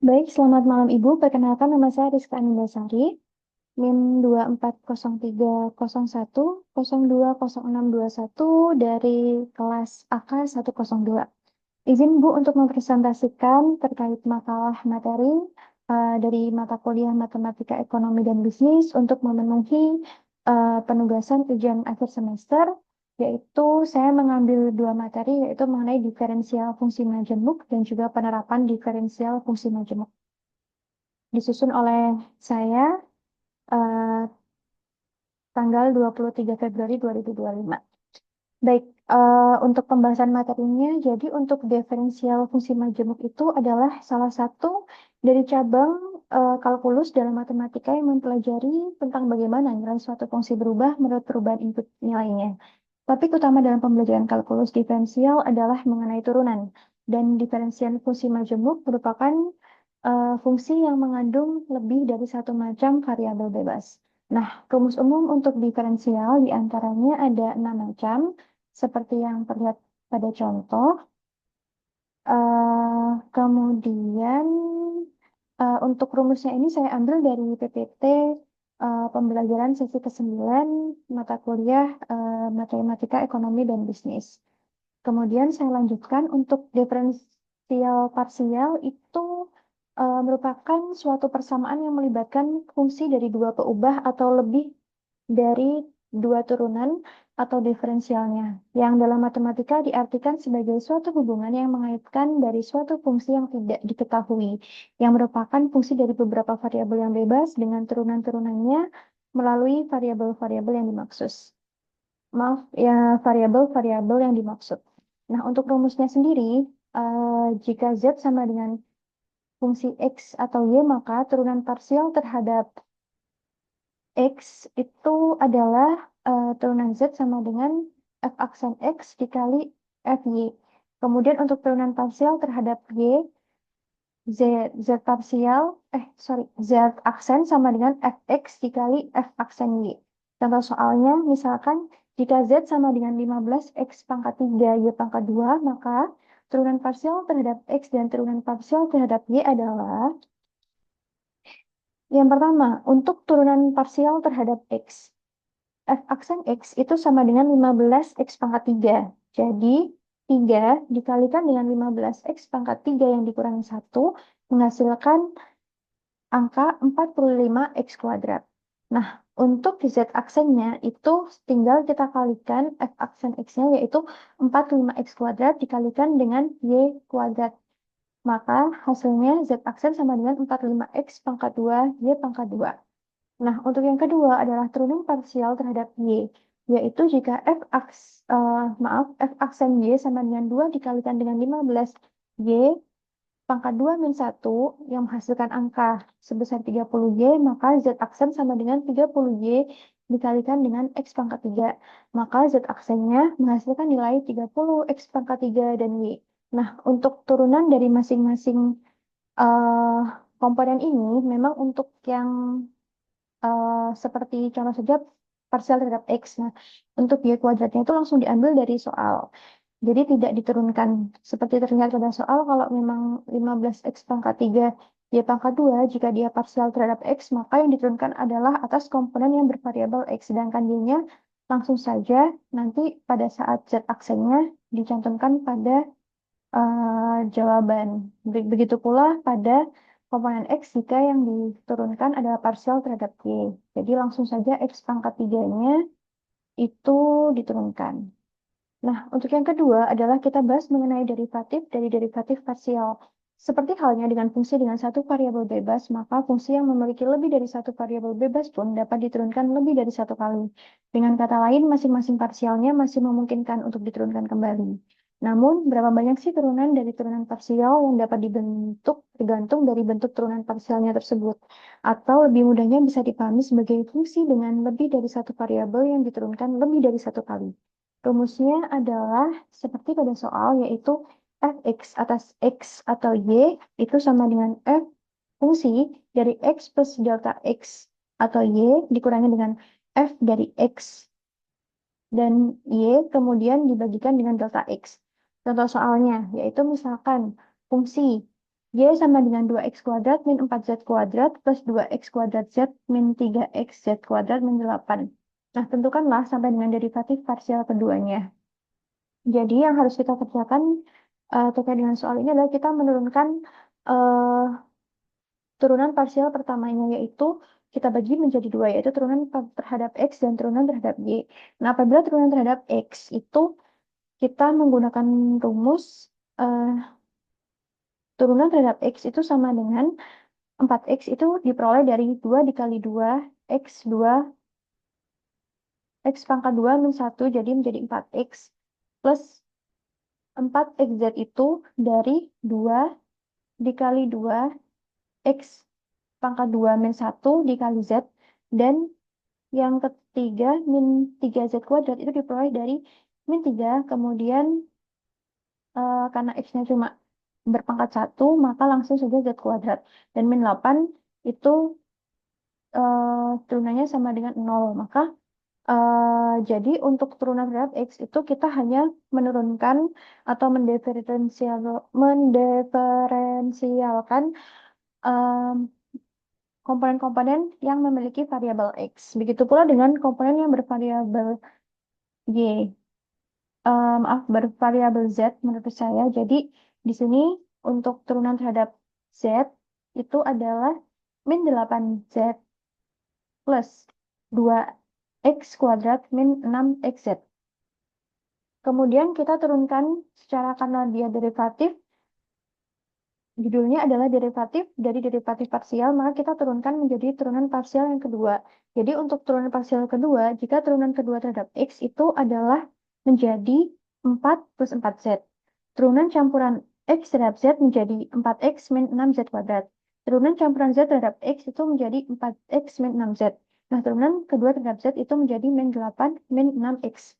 Baik, selamat malam Ibu. Perkenalkan nama saya Rizka Anindasari, NIM 240301020621 dari kelas AK 102. Izin Bu untuk mempresentasikan terkait makalah materi dari mata kuliah Matematika Ekonomi dan Bisnis untuk memenuhi penugasan ujian akhir semester, yaitu saya mengambil dua materi, yaitu mengenai diferensial fungsi majemuk dan juga penerapan diferensial fungsi majemuk. Disusun oleh saya eh, tanggal 23 Februari 2025. Baik, untuk pembahasan materinya, jadi untuk diferensial fungsi majemuk itu adalah salah satu dari cabang kalkulus dalam matematika yang mempelajari tentang bagaimana nilai suatu fungsi berubah menurut perubahan input nilainya. Topik utama dalam pembelajaran kalkulus diferensial adalah mengenai turunan, dan diferensial fungsi majemuk merupakan fungsi yang mengandung lebih dari satu macam variabel bebas. Nah, rumus umum untuk diferensial diantaranya ada 6 macam, seperti yang terlihat pada contoh. Kemudian untuk rumusnya ini saya ambil dari PPT pembelajaran sesi ke-9 mata kuliah Matematika Ekonomi dan Bisnis. Kemudian saya lanjutkan untuk diferensial parsial itu merupakan suatu persamaan yang melibatkan fungsi dari dua peubah atau lebih dari dua turunan atau diferensialnya, yang dalam matematika diartikan sebagai suatu hubungan yang mengaitkan dari suatu fungsi yang tidak diketahui, yang merupakan fungsi dari beberapa variabel yang bebas dengan turunan-turunannya melalui variabel-variabel yang dimaksud. Maaf, ya variabel-variabel yang dimaksud. Nah, untuk rumusnya sendiri, jika Z sama dengan fungsi X atau Y, maka turunan parsial terhadap X itu adalah turunan Z sama dengan F aksen X dikali FY. Kemudian untuk turunan parsial terhadap Y, Z, Z parsial, Z aksen sama dengan Fx dikali F aksen Y. Contoh soalnya, misalkan jika Z sama dengan 15 X pangkat 3 Y pangkat 2, maka turunan parsial terhadap X dan turunan parsial terhadap Y adalah yang pertama, untuk turunan parsial terhadap X. F aksen X itu sama dengan 15 X pangkat 3. Jadi, 3 dikalikan dengan 15 X pangkat 3 yang dikurangi 1 menghasilkan angka 45 X kuadrat. Nah, untuk Z aksennya itu tinggal kita kalikan F aksen X-nya, yaitu 45 X kuadrat dikalikan dengan Y kuadrat. Maka hasilnya Z aksen sama dengan 45 X pangkat 2 Y pangkat 2. Nah, untuk yang kedua adalah turunan parsial terhadap Y, yaitu jika F aksen Y sama dengan 2 dikalikan dengan 15 Y pangkat 2 min 1 yang menghasilkan angka sebesar 30Y, maka Z aksen sama dengan 30Y dikalikan dengan X pangkat 3. Maka Z aksennya menghasilkan nilai 30 X pangkat 3 dan Y. Nah, untuk turunan dari masing-masing eh, komponen ini, memang untuk yang seperti contoh saja parsial terhadap X. Nah, untuk Y kuadratnya itu langsung diambil dari soal. Jadi tidak diturunkan. Seperti terlihat pada soal, kalau memang 15X pangkat 3 Y pangkat 2, jika dia parsial terhadap X, maka yang diturunkan adalah atas komponen yang bervariabel X. Sedangkan Y-nya langsung saja nanti pada saat Z aksennya dicantumkan pada jawaban. Begitu pula pada komponen X jika yang diturunkan adalah parsial terhadap Y. Jadi langsung saja X pangkat 3-nya itu diturunkan. Nah, untuk yang kedua adalah kita bahas mengenai derivatif dari derivatif parsial. Seperti halnya dengan fungsi dengan satu variabel bebas, maka fungsi yang memiliki lebih dari satu variabel bebas pun dapat diturunkan lebih dari satu kali. Dengan kata lain, masing-masing parsialnya masih memungkinkan untuk diturunkan kembali. Namun, berapa banyak sih turunan dari turunan parsial yang dapat dibentuk tergantung dari bentuk turunan parsialnya tersebut. Atau lebih mudahnya bisa dipahami sebagai fungsi dengan lebih dari satu variabel yang diturunkan lebih dari satu kali. Rumusnya adalah seperti pada soal, yaitu fx atas x atau y itu sama dengan f fungsi dari x plus delta x atau y dikurangi dengan f dari x dan y kemudian dibagikan dengan delta x. Contoh soalnya, yaitu misalkan fungsi Y sama dengan 2x kuadrat min 4z kuadrat plus 2x kuadrat z min 3x z kuadrat min 8. Nah, tentukanlah sampai dengan derivatif parsial keduanya. Jadi, yang harus kita kerjakan terkait dengan soal ini adalah kita menurunkan eh, turunan parsial pertamanya, yaitu kita bagi menjadi dua, yaitu turunan terhadap X dan turunan terhadap Y. Nah, apabila turunan terhadap X itu kita menggunakan rumus eh, turunan terhadap X itu sama dengan 4X itu diperoleh dari 2 dikali 2, X pangkat 2 min 1, jadi menjadi 4X, plus 4XZ itu dari 2 dikali 2, X pangkat 2 min 1 dikali Z, dan yang ketiga min 3Z kuadrat itu diperoleh dari min 3, kemudian karena X-nya cuma berpangkat 1, maka langsung saja Z kuadrat. Dan min 8 itu turunannya sama dengan 0. Maka jadi untuk turunan terhadap X itu kita hanya menurunkan atau mendiferensialkan em, komponen-komponen yang memiliki variabel X. Begitu pula dengan komponen yang bervariabel Y. Maaf, bervariabel Z menurut saya. Jadi di sini untuk turunan terhadap Z itu adalah min 8Z plus 2X kuadrat min 6XZ. Kemudian kita turunkan secara karena dia derivatif, judulnya adalah derivatif dari derivatif parsial, maka kita turunkan menjadi turunan parsial yang kedua. Jadi untuk turunan parsial kedua, jika turunan kedua terhadap X itu adalah menjadi 4 plus 4Z. Turunan campuran X terhadap Z menjadi 4X min 6Z kuadrat. Turunan campuran Z terhadap X itu menjadi 4X min 6Z. Nah, turunan kedua terhadap Z itu menjadi min 8 min 6X.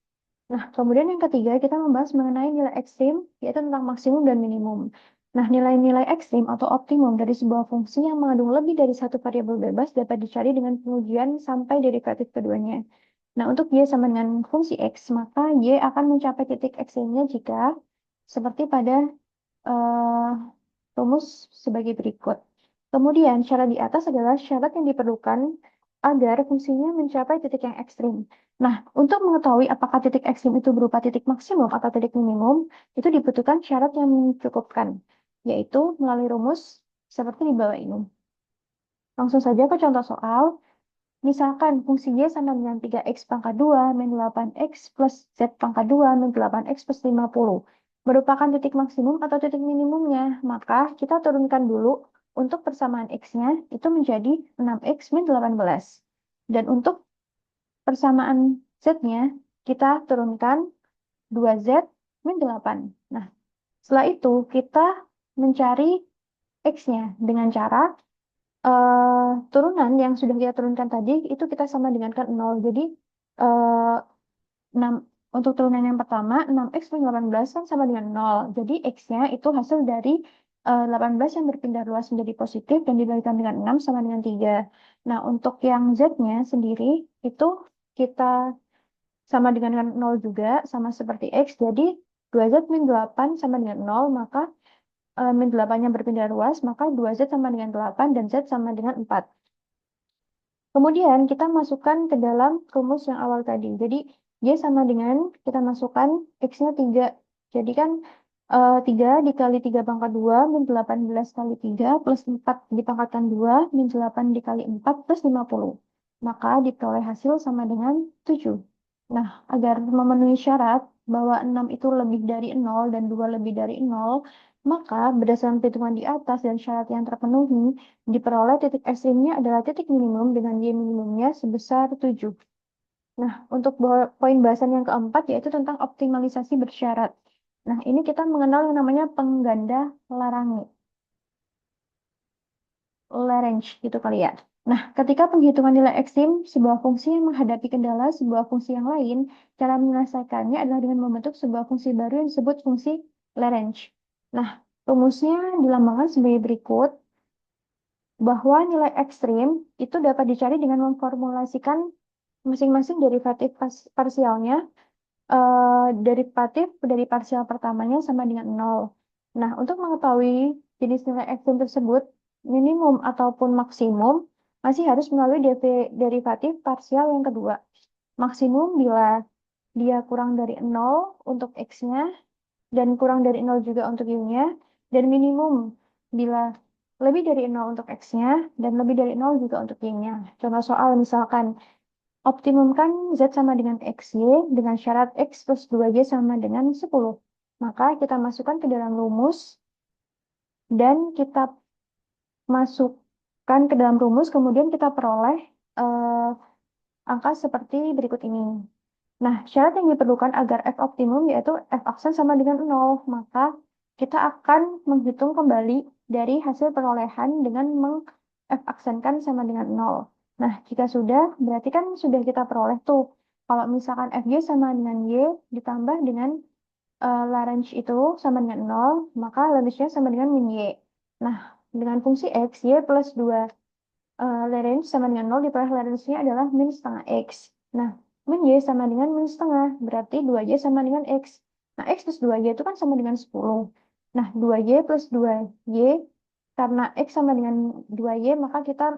Nah, kemudian yang ketiga kita membahas mengenai nilai ekstrim, yaitu tentang maksimum dan minimum. Nah, nilai-nilai ekstrim atau optimum dari sebuah fungsi yang mengandung lebih dari satu variabel bebas dapat dicari dengan pengujian sampai derivatif keduanya. Nah, untuk Y sama dengan fungsi X, maka Y akan mencapai titik ekstrimnya jika seperti pada eh, rumus sebagai berikut. Kemudian, syarat di atas adalah syarat yang diperlukan agar fungsinya mencapai titik yang ekstrim. Nah, untuk mengetahui apakah titik ekstrim itu berupa titik maksimum atau titik minimum, itu dibutuhkan syarat yang mencukupkan, yaitu melalui rumus seperti di bawah ini. Langsung saja ke contoh soal. Misalkan fungsi Y sama dengan 3X pangkat 2 min 8X plus Z pangkat 2 min 8X plus 50. Merupakan titik maksimum atau titik minimumnya. Maka kita turunkan dulu untuk persamaan X-nya itu menjadi 6X min 18. Dan untuk persamaan Z-nya kita turunkan 2Z min 8. Nah, setelah itu kita mencari X-nya dengan cara turunan yang sudah kita turunkan tadi itu kita sama dengan kan 0. Jadi eh, 6 untuk turunan yang pertama 6x min 18 kan sama dengan 0. Jadi x-nya itu hasil dari 18 yang berpindah luas menjadi positif dan dibalikan dengan 6 sama dengan 3. Nah, untuk yang z-nya sendiri itu kita sama dengan 0 juga, sama seperti x. Jadi 2z min 8 sama dengan 0, maka min 8-nya berpindah luas, maka 2z sama dengan 8 dan z sama dengan 4. Kemudian kita masukkan ke dalam rumus yang awal tadi. Jadi Y sama dengan kita masukkan X-nya 3. Jadi kan 3 dikali 3 pangkat 2 min 18 kali 3 plus 4 dipangkatkan 2 min 8 dikali 4 plus 50. Maka diperoleh hasil sama dengan 7. Nah, agar memenuhi syarat bahwa 6 itu lebih dari 0 dan 2 lebih dari 0, maka berdasarkan perhitungan di atas dan syarat yang terpenuhi, diperoleh titik ekstrimnya adalah titik minimum dengan Y minimumnya sebesar 7. Nah, untuk poin bahasan yang keempat yaitu tentang optimalisasi bersyarat. Nah, ini kita mengenal yang namanya pengganda Larange, Lagrange gitu kali ya. Nah, ketika penghitungan nilai ekstrim sebuah fungsi yang menghadapi kendala sebuah fungsi yang lain, cara menyelesaikannya adalah dengan membentuk sebuah fungsi baru yang disebut fungsi Lagrange. Nah, rumusnya dilambangkan sebagai berikut, bahwa nilai ekstrim itu dapat dicari dengan memformulasikan masing-masing derivatif parsialnya. Derivatif dari parsial pertamanya sama dengan 0. Nah, untuk mengetahui jenis nilai ekstrim tersebut, minimum ataupun maksimum, masih harus melalui derivatif parsial yang kedua. Maksimum bila dia kurang dari 0 untuk X-nya, dan kurang dari 0 juga untuk Y-nya, dan minimum bila lebih dari 0 untuk X-nya, dan lebih dari 0 juga untuk Y-nya. Contoh soal misalkan, optimumkan Z sama dengan XY dengan syarat X plus 2Y sama dengan 10. Maka kita masukkan ke dalam rumus, dan kita masukkan ke dalam rumus, kemudian kita peroleh eh, angka seperti berikut ini. Nah, syarat yang diperlukan agar F optimum yaitu F aksen sama dengan 0. Maka kita akan menghitung kembali dari hasil perolehan dengan F aksenkan sama dengan 0. Nah, jika sudah, berarti kan sudah kita peroleh tuh. Kalau misalkan FY sama dengan Y ditambah dengan Lagrange itu sama dengan 0, maka Lagrange-nya sama dengan min Y. Nah, dengan fungsi X, Y plus 2 Lagrange sama dengan 0 diperoleh Lagrange-nya adalah min setengah X. Nah, min Y sama dengan min setengah, berarti 2Y sama dengan X. Nah, X plus 2Y itu kan sama dengan 10. Nah, 2Y plus 2Y, karena X sama dengan 2Y, maka kita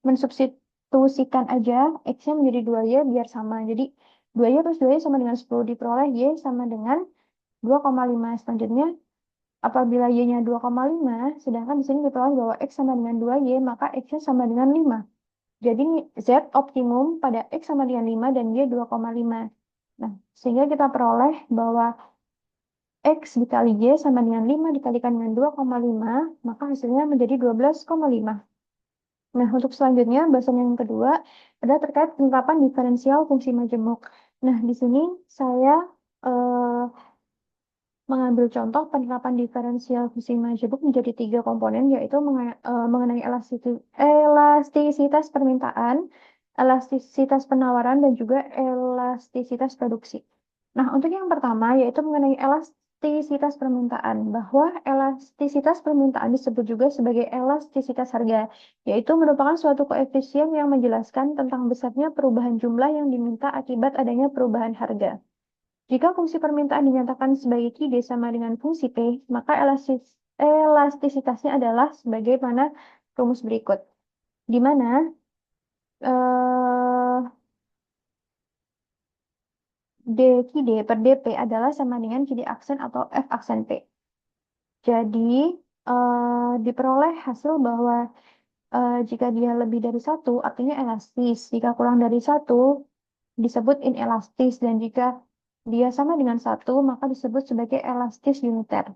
mensubstitusikan aja X-nya menjadi 2Y biar sama. Jadi, 2Y plus 2Y sama dengan 10 diperoleh Y sama dengan 2,5. Selanjutnya, apabila Y-nya 2,5, sedangkan di sini diperoleh bahwa X sama dengan 2Y, maka X-nya sama dengan 5. Jadi Z optimum pada X sama dengan 5 dan Y 2,5. Nah, sehingga kita peroleh bahwa X dikali Y sama dengan 5 dikalikan dengan 2,5, maka hasilnya menjadi 12,5. Nah, untuk selanjutnya, bahasan yang kedua adalah terkait penerapan diferensial fungsi majemuk. Nah, di sini saya eh, mengambil contoh penerapan diferensial fungsi majemuk menjadi 3 komponen, yaitu mengenai elastisitas permintaan, elastisitas penawaran, dan juga elastisitas produksi. Nah, untuk yang pertama, yaitu mengenai elastisitas permintaan, bahwa elastisitas permintaan disebut juga sebagai elastisitas harga, yaitu merupakan suatu koefisien yang menjelaskan tentang besarnya perubahan jumlah yang diminta akibat adanya perubahan harga. Jika fungsi permintaan dinyatakan sebagai QD sama dengan fungsi P, maka elastisitasnya adalah sebagaimana rumus berikut. Di mana eh, D QD per DP adalah sama dengan QD aksen atau F aksen P. Jadi, diperoleh hasil bahwa jika dia lebih dari 1, artinya elastis. Jika kurang dari 1, disebut inelastis. Dan jika dia sama dengan 1, maka disebut sebagai elastis uniter.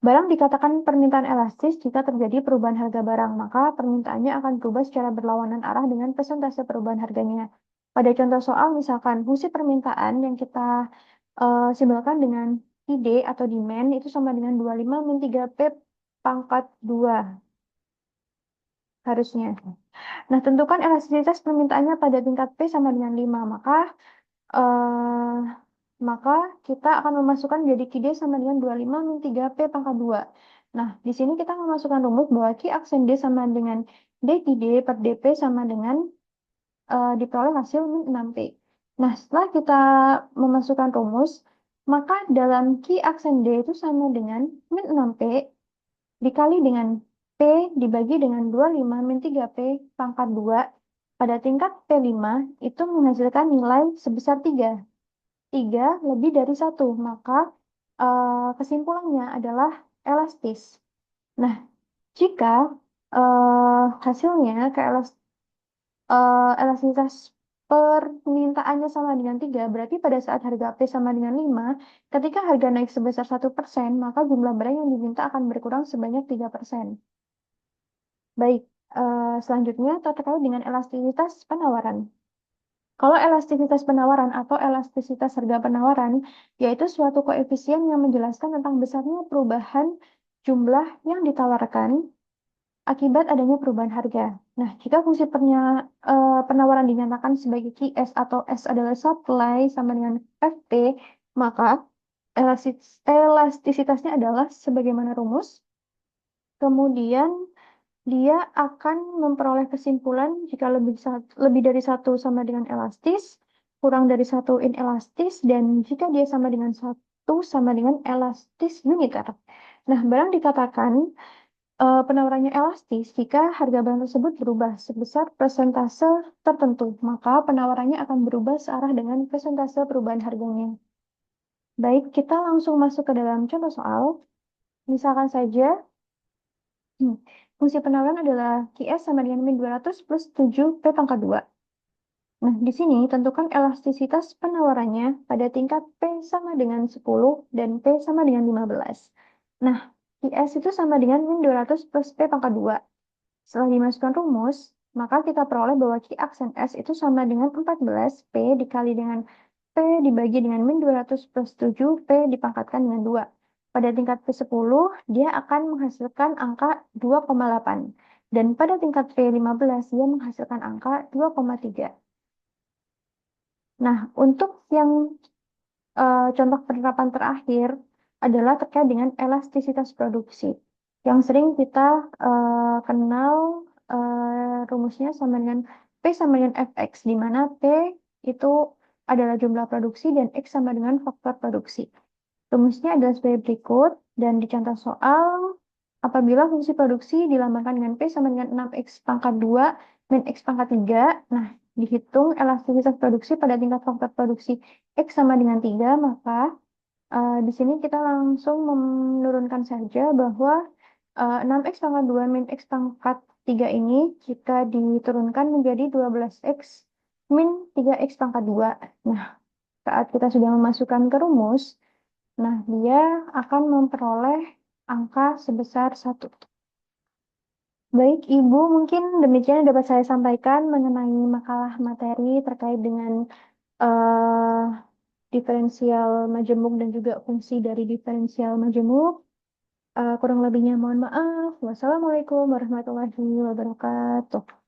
Barang dikatakan permintaan elastis jika terjadi perubahan harga barang, maka permintaannya akan berubah secara berlawanan arah dengan persentase perubahan harganya. Pada contoh soal, misalkan fungsi permintaan yang kita simbolkan dengan ID atau demand itu sama dengan 25 min 3P pangkat 2 harusnya. Nah, tentukan elastisitas permintaannya pada tingkat P sama dengan 5, eh, maka kita akan memasukkan jadi QD sama dengan 25 min 3P pangkat 2. Nah, di sini kita memasukkan rumus bahwa Q aksen D sama dengan D QD per DP sama dengan diperoleh hasil min 6P. Nah, setelah kita memasukkan rumus, maka dalam Q aksen D itu sama dengan min 6P dikali dengan P dibagi dengan 25 min 3P pangkat 2 pada tingkat P5 itu menghasilkan nilai sebesar 3. 3 lebih dari 1, maka kesimpulannya adalah elastis. Nah, jika hasilnya elastisitas permintaannya sama dengan 3, berarti pada saat harga P sama dengan 5, ketika harga naik sebesar 1%, maka jumlah barang yang diminta akan berkurang sebanyak 3%. Baik, selanjutnya terkait dengan elastisitas penawaran. Kalau elastisitas penawaran atau elastisitas harga penawaran, yaitu suatu koefisien yang menjelaskan tentang besarnya perubahan jumlah yang ditawarkan akibat adanya perubahan harga. Nah, jika fungsi penawaran dinyatakan sebagai QS atau S adalah supply sama dengan FP, maka elastisitasnya adalah sebagaimana rumus. Kemudian dia akan memperoleh kesimpulan jika lebih dari 1 sama dengan elastis, kurang dari 1 inelastis, dan jika dia sama dengan 1 sama dengan elastis uniter. Nah, barang dikatakan penawarannya elastis jika harga barang tersebut berubah sebesar persentase tertentu, maka penawarannya akan berubah searah dengan persentase perubahan harganya. Baik, kita langsung masuk ke dalam contoh soal. Misalkan saja, hmm, fungsi penawaran adalah QS sama dengan min 200 plus 7 P pangkat 2. Nah, di sini tentukan elastisitas penawarannya pada tingkat P sama dengan 10 dan P sama dengan 15. Nah, QS itu sama dengan min 200 plus P pangkat 2. Setelah dimasukkan rumus, maka kita peroleh bahwa Q aksen S itu sama dengan 14 P dikali dengan P dibagi dengan min 200 plus 7 P dipangkatkan dengan 2. Pada tingkat P10, dia akan menghasilkan angka 2,8. Dan pada tingkat P15, dia menghasilkan angka 2,3. Nah, untuk yang contoh penerapan terakhir adalah terkait dengan elastisitas produksi. Yang sering kita kenal rumusnya sama dengan P sama dengan Fx, di mana P itu adalah jumlah produksi dan X sama dengan faktor produksi. Rumusnya adalah sebagai berikut, dan di contoh soal, apabila fungsi produksi dilambangkan dengan P sama dengan 6X pangkat 2 min X pangkat 3, nah, dihitung elastisitas produksi pada tingkat faktor produksi X sama dengan 3, maka di sini kita langsung menurunkan saja bahwa 6X pangkat 2 min X pangkat 3 ini jika diturunkan menjadi 12X min 3X pangkat 2. Nah, saat kita sudah memasukkan ke rumus, nah, dia akan memperoleh angka sebesar 1. Baik, Ibu, mungkin demikian yang dapat saya sampaikan mengenai makalah materi terkait dengan eh, diferensial majemuk dan juga fungsi dari diferensial majemuk. Kurang lebihnya mohon maaf. Wassalamualaikum warahmatullahi wabarakatuh.